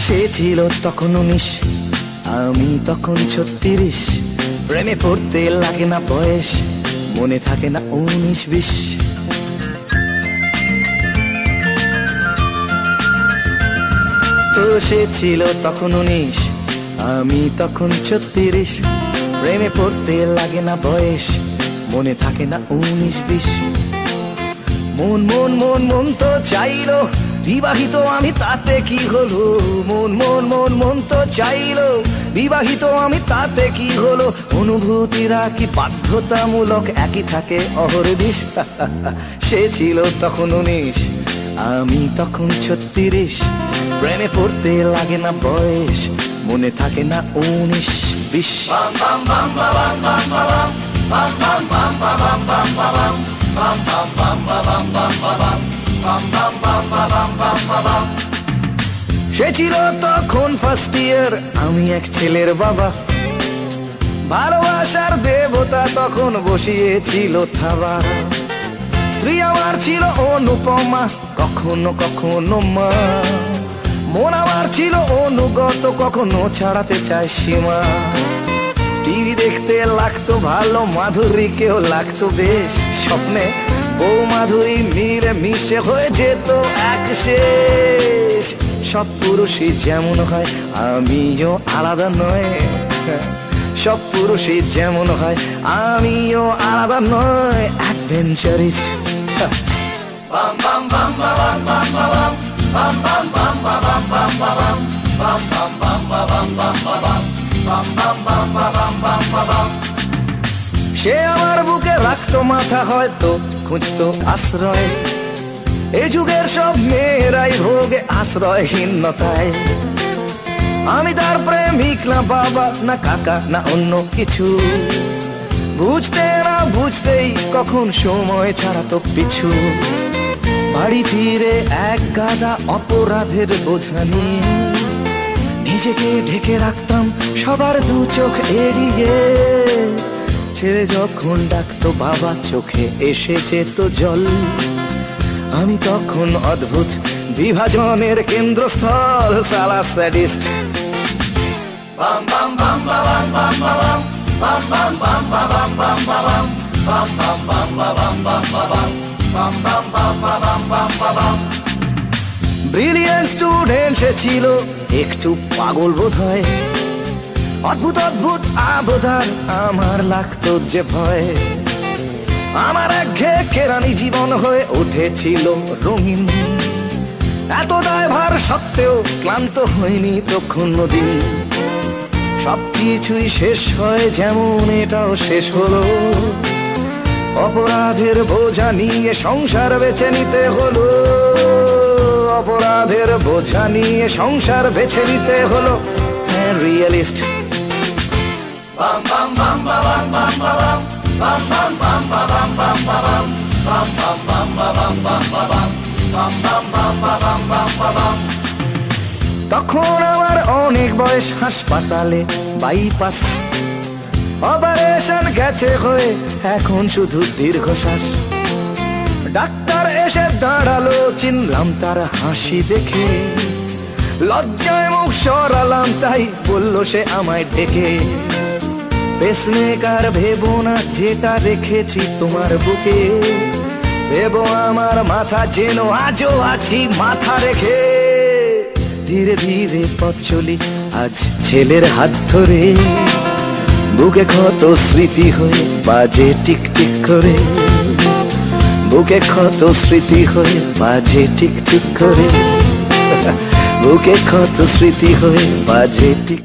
সে ছিল তখন 19, আমি তখন 36। প্রেমে পড়তে লাগে না বয়স, মনে থাকে না 19-20। তো সে ছিল তখন 19, আমি তখন 36। প্রেমে পড়তে লাগে না বয়স, মনে থাকে না 19-20। মন মন মন মন তো চাইলো বিবাহিত আমি, তাতে কি হলো? মন মন মন মন তো চাইলো বিবাহিত আমি, তাতে কি হলো? অনুভূতিরা কি বাধ্যতামূলক একই থাকে অহর্নিশ? সে ছিল তখন 19, আমি তখন 36। প্রেমে পড়তে লাগে না বয়স, মনে থাকে না 19-20। সে ছিল তখন ফার্স্ট ইয়ার, আমি এক ছেলের বাবা। ভালোবাসার দেবতা তখন বসিয়েছিল থাবা। স্ত্রী আমার ছিল অনুপমা, কখনো কখনো মা। মন আমার ছিল অনুগত, কখনো ছাড়াতে চায় সীমা। টিভি দেখতে লাগতো ভালো, মাধুরীকেও লাগতো বেশ। স্বপ্নে বউ মাধুরী মিলে মিশে হয়ে যেত এক শেষ। সব পুরুষই যেমন হয় আমিও আলাদা নয়, সব পুরুষই যেমন হয় আমিও আলাদা নয়। অ্যাডভেঞ্চারিস্ট। সে আমার বুকে রাখতো মাথা, হয়তো খুঁজতো আশ্রয়। এ যুগের সব মেয়েরাই ভোগে আশ্রয়হীনতায়। আমি তার প্রেমিক না বাবা, না কাকা, না অন্য কিছু। বুঝতে না বুঝতেই কখন সময় ছাড়াতো পিছু। বাড়ি ফিরে এক গাদা অপরাধের বোঝা নিয়ে নিজেকে ঢেকে রাখতাম সবার দু চোখ এড়িয়ে। ছেলে যখন ডাকতো বাবা, চোখে এসে যেত জল। আমি তখন অদ্ভুত বিভাজনের কেন্দ্রস্থল, সালা স্যাডিস্ট। ব্রিলিয়েন্ট স্টুডেন্ট সে ছিল, একটু পাগল বোধ হয়। অদ্ভুত অদ্ভুত আবদার আমার লাগতো যে ভয়। আমার একঘেয়ে কেরানি জীবন হয়ে উঠেছিল রঙিন। এত দায়ভার সত্ত্বেও ক্লান্ত হয়নি তো কোনদিন। সবকিছুই শেষ হয় যেমন এটাও শেষ হলো। অপরাধের বোঝা নিয়ে সংসার বেছে নিতে হলো। অপরাধের বোঝা নিয়ে সংসার বেছে নিতে হলো। হ্যাঁ, রিয়েলিস্ট। তখন আমার অনেক বয়স, হাসপাতালে বাইপাস। অপারেশন গেছে হয়ে, এখন শুধু দীর্ঘশ্বাস। ডাক্তার এসে দাঁড়ালো, চিনলাম তার হাসি দেখে। লজ্জায় মুখ সরালাম, তাই বললো সে আমায় ডেকে। পেসমেকার ভেবো না, যেটা রেখেছি তোমার বুকে। ভেবো আমার মাথা, যেন আজও আছি মাথা রেখে। ধীরে ধীরে পথ চলি আজ ছেলের হাত ধরে। বুকে ক্ষত স্মৃতি হয়ে বাজে টিক টিক করে। বুকে ক্ষত স্মৃতি হয়ে বাজে টিক টিক করে। বুকে ক্ষত স্মৃতি হয়ে বাজে টিক।